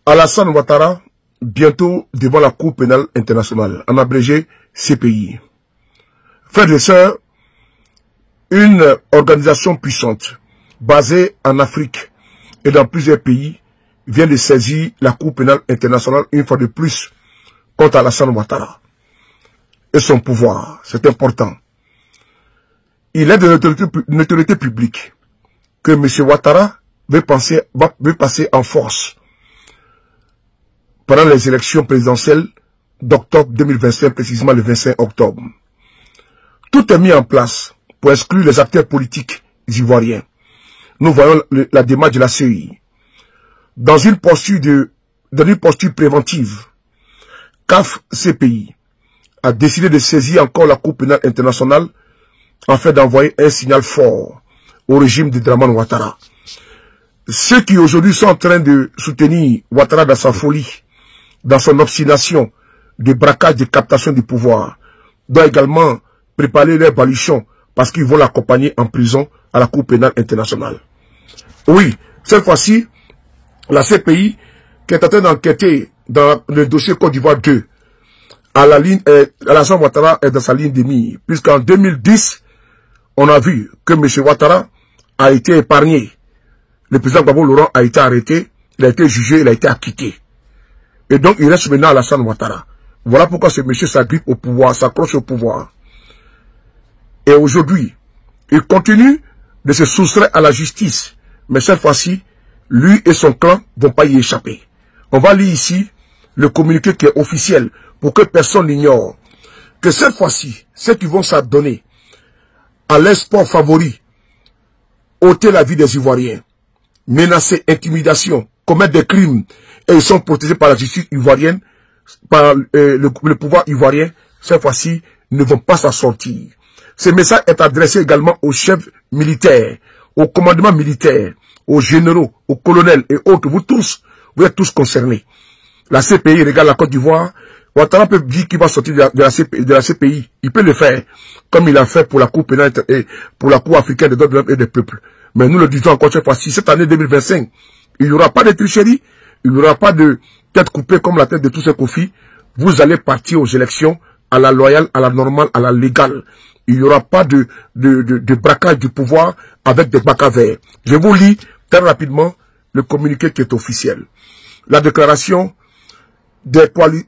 Alassane Ouattara, bientôt devant la Cour pénale internationale, en abrégé CPI. Frères et sœurs, une organisation puissante, basée en Afrique et dans plusieurs pays, vient de saisir la Cour pénale internationale une fois de plus contre Alassane Ouattara et son pouvoir. C'est important. Il est de notoriété publique que M. Ouattara veut passer en force pendant les élections présidentielles d'octobre 2025, précisément le 25 octobre. Tout est mis en place pour exclure les acteurs politiques ivoiriens. Nous voyons la démarche de la CEI. Dans une posture préventive, CAF-CPI a décidé de saisir encore la Cour pénale internationale afin d'envoyer un signal fort au régime de Dramane Ouattara. Ceux qui aujourd'hui sont en train de soutenir Ouattara dans sa folie, dans son obstination de braquage, de captation du pouvoir, doivent également préparer leur baluchon parce qu'ils vont l'accompagner en prison à la Cour pénale internationale. Oui, cette fois-ci, la CPI, qui est en train d'enquêter dans le dossier Côte d'Ivoire 2, Alassane Ouattara est dans sa ligne de mire, puisqu'en 2010, on a vu que M. Ouattara a été épargné. Le président Gbagbo Laurent a été arrêté, il a été jugé, il a été acquitté. Et donc, il reste maintenant Alassane Ouattara. Voilà pourquoi ce monsieur s'agrippe au pouvoir, s'accroche au pouvoir. Et aujourd'hui, il continue de se soustraire à la justice. Mais cette fois-ci, lui et son clan ne vont pas y échapper. On va lire ici le communiqué qui est officiel pour que personne l'ignore. Que cette fois-ci, ceux qui vont s'adonner à l'espoir favori, ôter la vie des Ivoiriens, menacer, intimidation, commettre des crimes, et ils sont protégés par la justice ivoirienne, par le pouvoir ivoirien, cette fois-ci, ne vont pas s'en sortir. Ce message est adressé également aux chefs militaires, aux commandements militaires, aux généraux, aux colonels et autres. Vous êtes tous concernés. La CPI regarde la Côte d'Ivoire. Ouattara peut dire qu'il va sortir de la CPI. Il peut le faire, comme il a fait pour la Cour pénale et pour la Cour africaine des droits de l'homme et des peuples. Mais nous le disons encore cette fois-ci, cette année 2025, il n'y aura pas de tricherie, il n'y aura pas de tête coupée comme la tête de tous ces conflits. Vous allez partir aux élections à la loyale, à la normale, à la légale. Il n'y aura pas de braquage du pouvoir avec des bacs à verre. Je vous lis très rapidement le communiqué qui est officiel. La déclaration des coalitions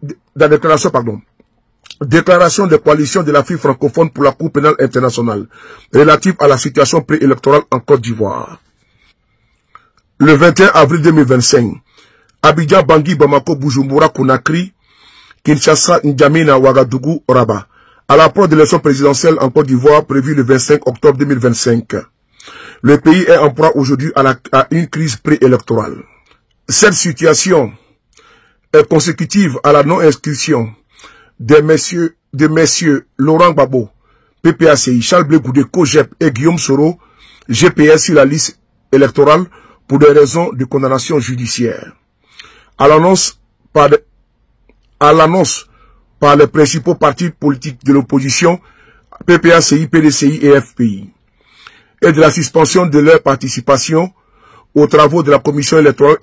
de l'Afrique francophone pour la Cour pénale internationale relative à la situation préélectorale en Côte d'Ivoire. Le 21 avril 2025, Abidjan, Bangui, Bamako, Bujumbura, Conakry, Kinshasa, N'Djamena, Ouagadougou, Rabat. À l'approche de l'élection présidentielle en Côte d'Ivoire prévue le 25 octobre 2025. Le pays est en proie aujourd'hui à une crise préélectorale. Cette situation est consécutive à la non-inscription de messieurs Laurent Gbagbo, PPACI, Charles Blé Goudé, COGEP et Guillaume Soro, GPS sur la liste électorale pour des raisons de condamnation judiciaire. À l'annonce par les principaux partis politiques de l'opposition, PPACI, PDCI et FPI, et de la suspension de leur participation aux travaux de la commission électorale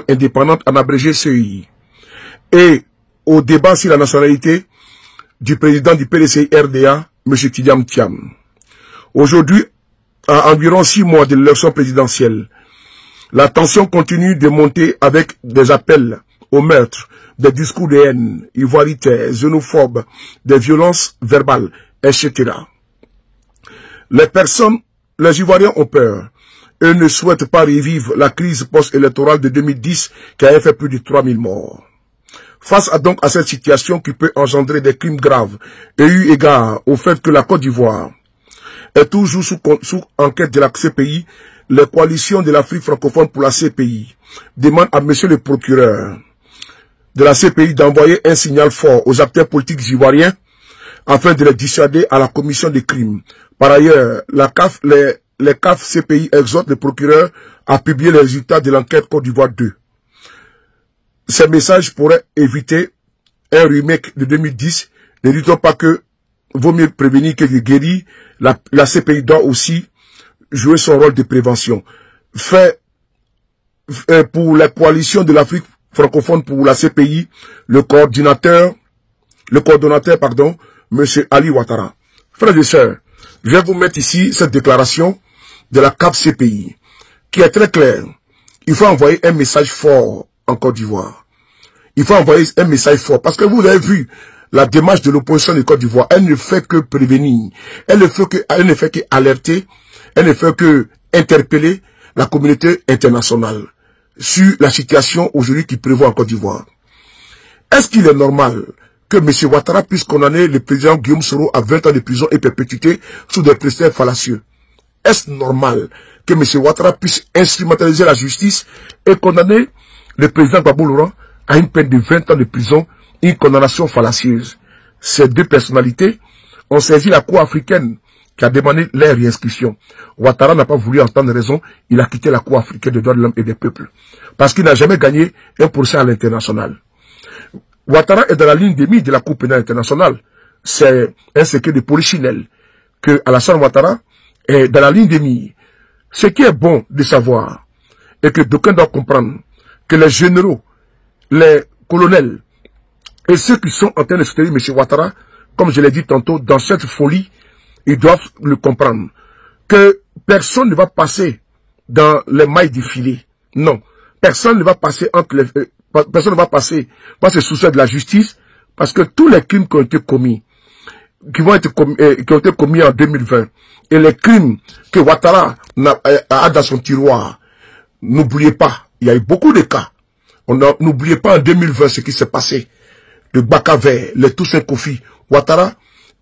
indépendante en abrégé CEI, et au débat sur la nationalité du président du PDCI RDA, M. Tidiam Thiam. Aujourd'hui, à environ 6 mois de l'élection présidentielle, la tension continue de monter avec des appels au meurtre, des discours de haine, ivoiritaires, xénophobes, des violences verbales, etc. Les Ivoiriens ont peur. Eux ne souhaitent pas revivre la crise post-électorale de 2010 qui avait fait plus de 3000 morts. Face à cette situation qui peut engendrer des crimes graves et eu égard au fait que la Côte d'Ivoire est toujours sous enquête de la CPI, les coalitions de l'Afrique francophone pour la CPI demandent à monsieur le procureur de la CPI d'envoyer un signal fort aux acteurs politiques ivoiriens afin de les dissuader à la commission des crimes. Par ailleurs, les CAF CPI exhortent le procureur à publier les résultats de l'enquête Côte d'Ivoire 2. Ces messages pourraient éviter un remake de 2010. Ne dites pas que vaut mieux prévenir que guérir. La CPI doit aussi jouer son rôle de prévention. Fait pour la coalition de l'Afrique francophone pour la CPI, le coordonnateur, pardon, M. Ali Ouattara. Frères et sœurs, je vais vous mettre ici cette déclaration de la CAF CPI, qui est très claire. Il faut envoyer un message fort en Côte d'Ivoire. Il faut envoyer un message fort, parce que vous avez vu la démarche de l'opposition de Côte d'Ivoire, elle ne fait que prévenir, elle ne fait que alerter, elle ne fait que interpeller la communauté internationale sur la situation aujourd'hui qui prévaut en Côte d'Ivoire. Est-ce qu'il est normal que M. Ouattara puisse condamner le président Guillaume Soro à 20 ans de prison et perpétuité sous des préceptes fallacieux? Est-ce normal que M. Ouattara puisse instrumentaliser la justice et condamner le président Gbagbo Laurent à une peine de 20 ans de prison, une condamnation fallacieuse? Ces deux personnalités ont saisi la Cour africaine qui a demandé leur réinscription. Ouattara n'a pas voulu entendre raison, il a quitté la Cour africaine des droits de l'homme et des peuples. Parce qu'il n'a jamais gagné un procès à l'international. Ouattara est dans la ligne de mire de la Cour pénale internationale. C'est un secret de polichinelle que Alassane Ouattara est dans la ligne de mire. Ce qui est bon de savoir, et que d'aucuns doivent comprendre, que les généraux, les colonels, et ceux qui sont en train de soutenir M. Ouattara, comme je l'ai dit tantôt, dans cette folie, ils doivent le comprendre, que personne ne va passer dans les mailles du filet. Non. Personne ne va passer entre les, personne ne va passer par ce souci de la justice, parce que tous les crimes qui ont été commis, qui ont été commis en 2020, et les crimes que Ouattara a dans son tiroir, n'oubliez pas, il y a eu beaucoup de cas. N'oubliez pas en 2020 ce qui s'est passé. Le Bakaver, les Toussaint Kofi, Ouattara,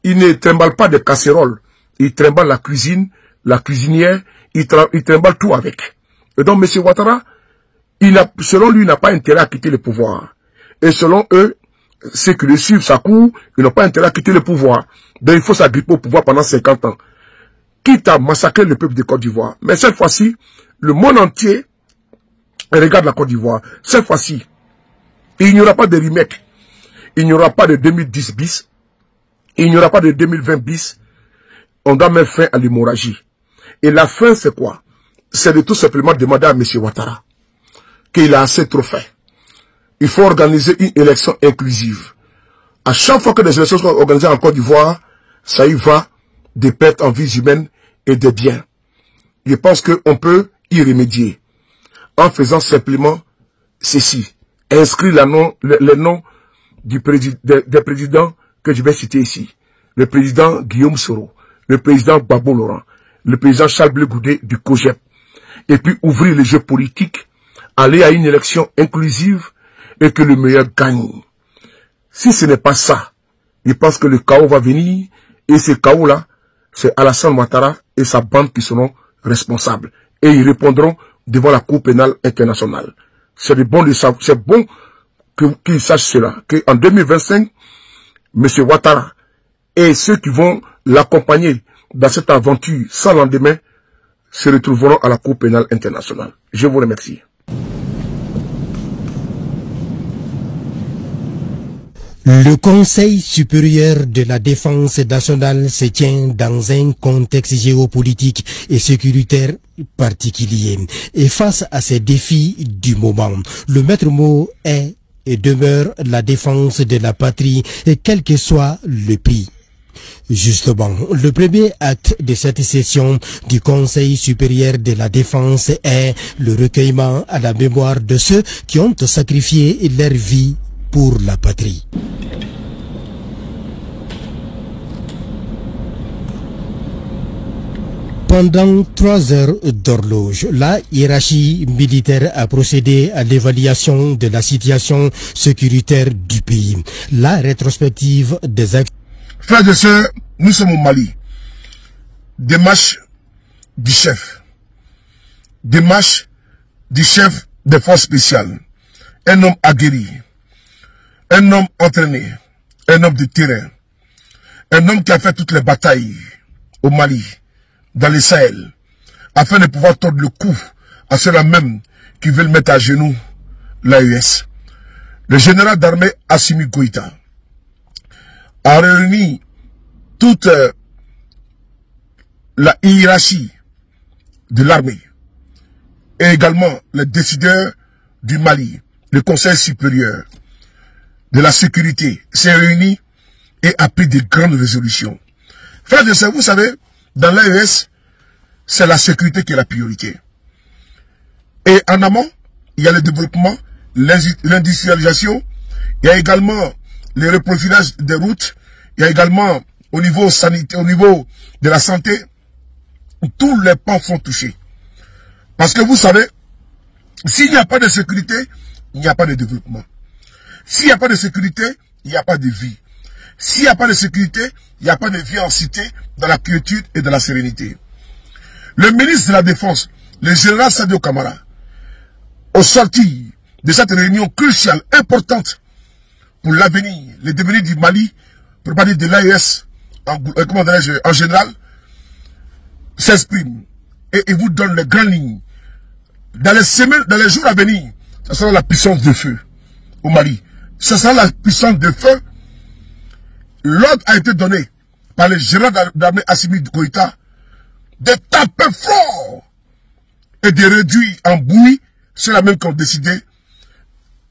il ne trimballe pas de casseroles, il trimballe la cuisine, la cuisinière, il trimballe tout avec. Et donc, M. Ouattara, selon lui, il n'a pas intérêt à quitter le pouvoir. Et selon eux, ceux qui le suivent, sa cour, ils n'ont pas intérêt à quitter le pouvoir. Donc, il faut s'agripper au pouvoir pendant 50 ans. Quitte à massacrer le peuple de Côte d'Ivoire. Mais cette fois-ci, le monde entier regarde la Côte d'Ivoire. Cette fois-ci, il n'y aura pas de remake. Il n'y aura pas de 2010 bis. Il n'y aura pas de 2020 bis. On doit mettre fin à l'hémorragie. Et la fin, c'est quoi? C'est de tout simplement demander à M. Ouattara qu'il a assez trop fait. Il faut organiser une élection inclusive. À chaque fois que des élections sont organisées en Côte d'Ivoire, ça y va des pertes en vies humaines et des biens. Je pense qu'on peut y remédier en faisant simplement ceci. Inscrire les noms des présidents que je vais citer ici. Le président Guillaume Soro, le président Gbagbo Laurent, le président Charles Blé Goudé du COGEP. Et puis ouvrir les jeux politiques, aller à une élection inclusive et que le meilleur gagne. Si ce n'est pas ça, je pense que le chaos va venir et ce chaos-là, c'est Alassane Ouattara et sa bande qui seront responsables. Et ils répondront devant la Cour pénale internationale. C'est bon qu'ils sachent cela, qu'en 2025, M. Ouattara et ceux qui vont l'accompagner dans cette aventure sans lendemain se retrouveront à la Cour pénale internationale. Je vous remercie. Le Conseil supérieur de la défense nationale se tient dans un contexte géopolitique et sécuritaire particulier. Et face à ces défis du moment, le maître mot est et demeure la défense de la patrie, et quel que soit le prix. Justement, le premier acte de cette session du Conseil supérieur de la défense est le recueillement à la mémoire de ceux qui ont sacrifié leur vie pour la patrie. Pendant 3 heures d'horloge, la hiérarchie militaire a procédé à l'évaluation de la situation sécuritaire du pays. La rétrospective des actes. Frères et sœurs, nous sommes au Mali. Démarche du chef. Démarche du chef des forces spéciales. Un homme aguerri. Un homme entraîné. Un homme de terrain. Un homme qui a fait toutes les batailles au Mali, dans le Sahel, afin de pouvoir tordre le cou à ceux-là même qui veulent mettre à genoux l'AES. Le général d'armée Assimi Goïta a réuni toute la hiérarchie de l'armée et également les décideurs du Mali, le Conseil supérieur de la sécurité, s'est réuni et a pris de grandes résolutions. Frères et sœurs, vous savez, dans l'AES, c'est la sécurité qui est la priorité. Et en amont, il y a le développement, l'industrialisation, il y a également le reprofilage des routes, il y a également au niveau sanitaire, au niveau de la santé, tous les pans sont touchés. Parce que vous savez, s'il n'y a pas de sécurité, il n'y a pas de développement. S'il n'y a pas de sécurité, il n'y a pas de vie. S'il n'y a pas de sécurité, il n'y a pas de vie en cité, dans la quiétude et dans la sérénité. Le ministre de la Défense, le général Sadio Kamara, au sorti de cette réunion cruciale, importante pour l'avenir, le devenir du Mali, pour parler de l'AES en général, s'exprime et il vous donne les grandes lignes. Dans les semaines, dans les jours à venir, ce sera la puissance de feu au Mali. Ce sera la puissance de feu. L'ordre a été donné par le général d'armée Assimi Goïta de taper fort et de réduire en bouillie ceux-là même qui ont décidé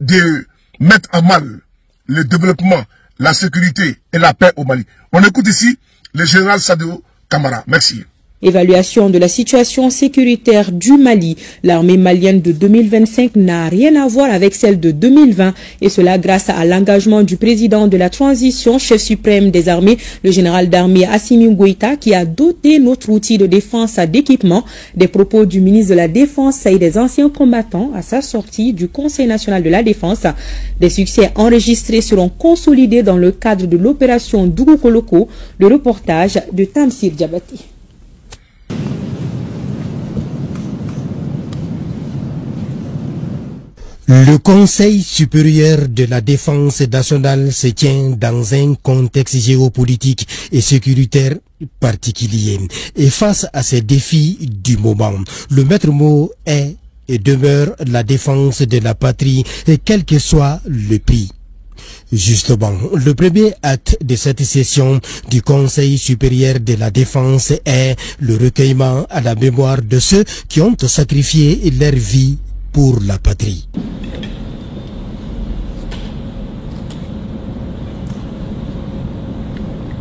de mettre à mal le développement, la sécurité et la paix au Mali. On écoute ici le général Sadio Kamara. Merci. Évaluation de la situation sécuritaire du Mali. L'armée malienne de 2025 n'a rien à voir avec celle de 2020 et cela grâce à l'engagement du président de la transition, chef suprême des armées, le général d'armée Assimi Goïta, qui a doté notre outil de défense d'équipement. Des propos du ministre de la Défense et des anciens combattants à sa sortie du Conseil national de la Défense. Des succès enregistrés seront consolidés dans le cadre de l'opération Dougoukoloko. Le reportage de Tamsir Diabati. Le Conseil supérieur de la défense nationale se tient dans un contexte géopolitique et sécuritaire particulier. Et face à ces défis du moment, le maître mot est et demeure la défense de la patrie, et quel que soit le prix. Justement, le premier acte de cette session du Conseil supérieur de la défense est le recueillement à la mémoire de ceux qui ont sacrifié leur vie pour la patrie.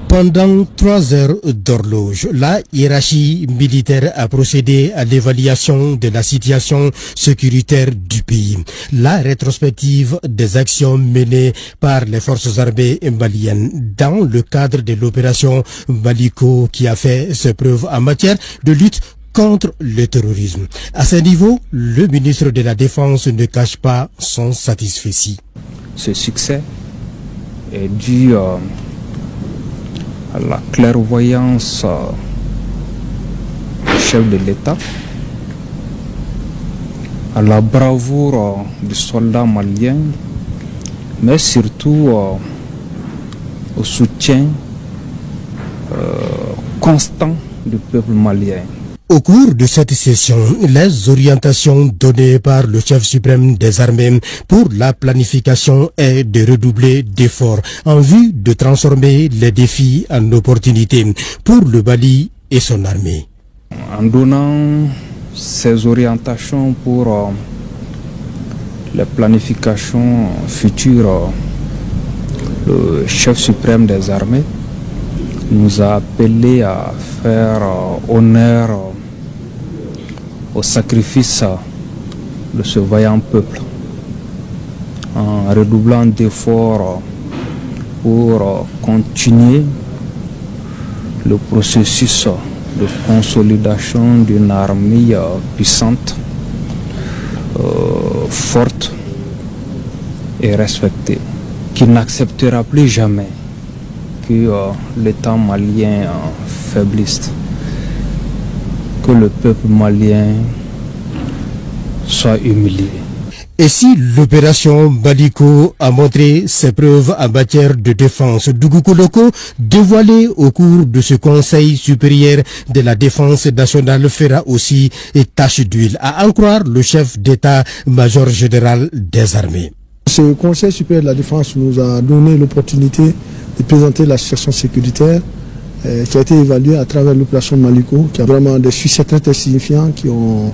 Pendant 3 heures d'horloge, la hiérarchie militaire a procédé à l'évaluation de la situation sécuritaire du pays. La rétrospective des actions menées par les forces armées maliennes dans le cadre de l'opération Maliko qui a fait ses preuves en matière de lutte contre le terrorisme. À ce niveau, le ministre de la Défense ne cache pas son satisfait. Ce succès est dû à la clairvoyance du chef de l'État, à la bravoure du soldat malien, mais surtout au soutien constant du peuple malien. Au cours de cette session, les orientations données par le chef suprême des armées pour la planification est de redoubler d'efforts en vue de transformer les défis en opportunités pour le Mali et son armée. En donnant ces orientations pour la planification future, le chef suprême des armées nous a appelé à faire honneur au sacrifice de ce vaillant peuple en redoublant d'efforts pour continuer le processus de consolidation d'une armée puissante, forte et respectée, qui n'acceptera plus jamais que l'État malien faiblisse, que le peuple malien soit humilié. Et si l'opération Maliko a montré ses preuves en matière de défense, Dougoukoloko, dévoilé au cours de ce Conseil supérieur de la défense nationale, fera aussi tâche d'huile, à en croire le chef d'état-major général des armées. Ce Conseil supérieur de la défense nous a donné l'opportunité de présenter la situation sécuritaire qui a été évaluée à travers l'opération Maliko, qui a vraiment des succès très signifiants qui ont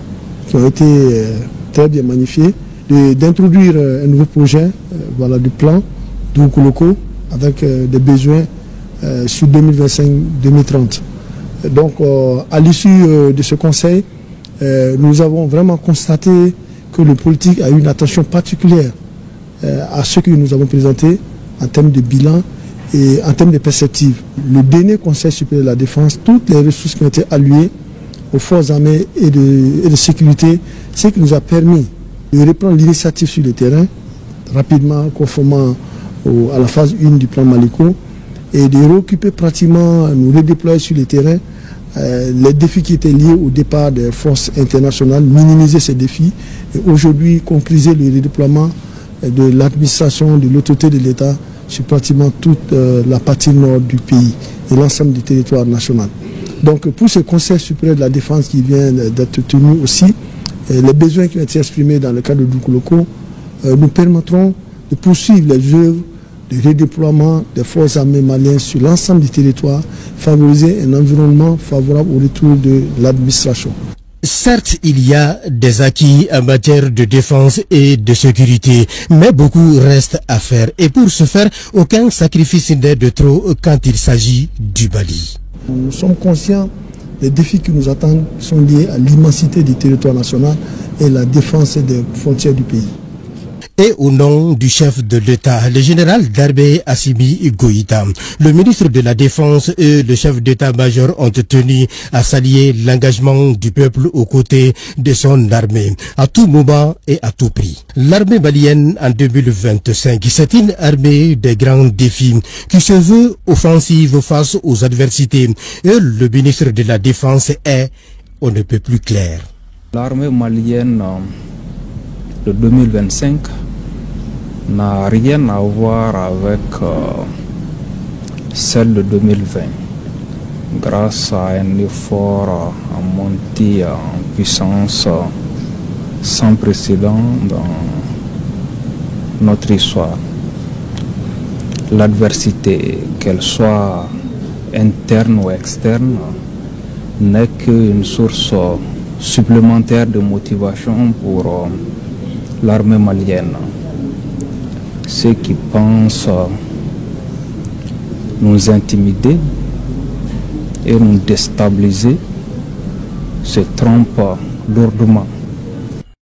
qui ont été très bien magnifiés, d'introduire un nouveau projet voilà, du plan Doukouloko avec des besoins sur 2025-2030. Donc à l'issue de ce conseil, nous avons vraiment constaté que le politique a eu une attention particulière à ce que nous avons présenté en termes de bilan et en termes de perspectives. Le dernier Conseil supérieur de la défense, toutes les ressources qui ont été allouées aux forces armées et de sécurité, ce qui nous a permis de reprendre l'initiative sur le terrain, rapidement, conformément à la phase 1 du plan Maliko, et de réoccuper pratiquement, nous redéployer sur le terrain les défis qui étaient liés au départ des forces internationales, minimiser ces défis et aujourd'hui concrétiser le redéploiement de l'administration, de l'autorité de l'État sur pratiquement toute la partie nord du pays et l'ensemble du territoire national. Donc pour ce Conseil supérieur de la défense qui vient d'être tenu aussi, les besoins qui ont été exprimés dans le cadre de Doukouloko nous permettront de poursuivre les œuvres de redéploiement des forces armées maliennes sur l'ensemble du territoire, favoriser un environnement favorable au retour de l'administration. Certes, il y a des acquis en matière de défense et de sécurité, mais beaucoup reste à faire. Et pour ce faire, aucun sacrifice n'est de trop quand il s'agit du Mali. Nous sommes conscients des défis qui nous attendent, qui sont liés à l'immensité du territoire national et la défense des frontières du pays. Et au nom du chef de l'État, le général d'armée Assimi Goïta, le ministre de la Défense et le chef d'État-major ont tenu à saluer l'engagement du peuple aux côtés de son armée, à tout moment et à tout prix. L'armée malienne en 2025, c'est une armée des grands défis qui se veut offensive face aux adversités. Et le ministre de la Défense est, on ne peut plus clair. L'armée malienne de 2025 n'a rien à voir avec celle de 2020 grâce à un effort en montée en puissance sans précédent dans notre histoire. L'adversité, qu'elle soit interne ou externe, n'est qu'une source supplémentaire de motivation pour l'armée malienne. Ceux qui pensent nous intimider et nous déstabiliser se trompent lourdement.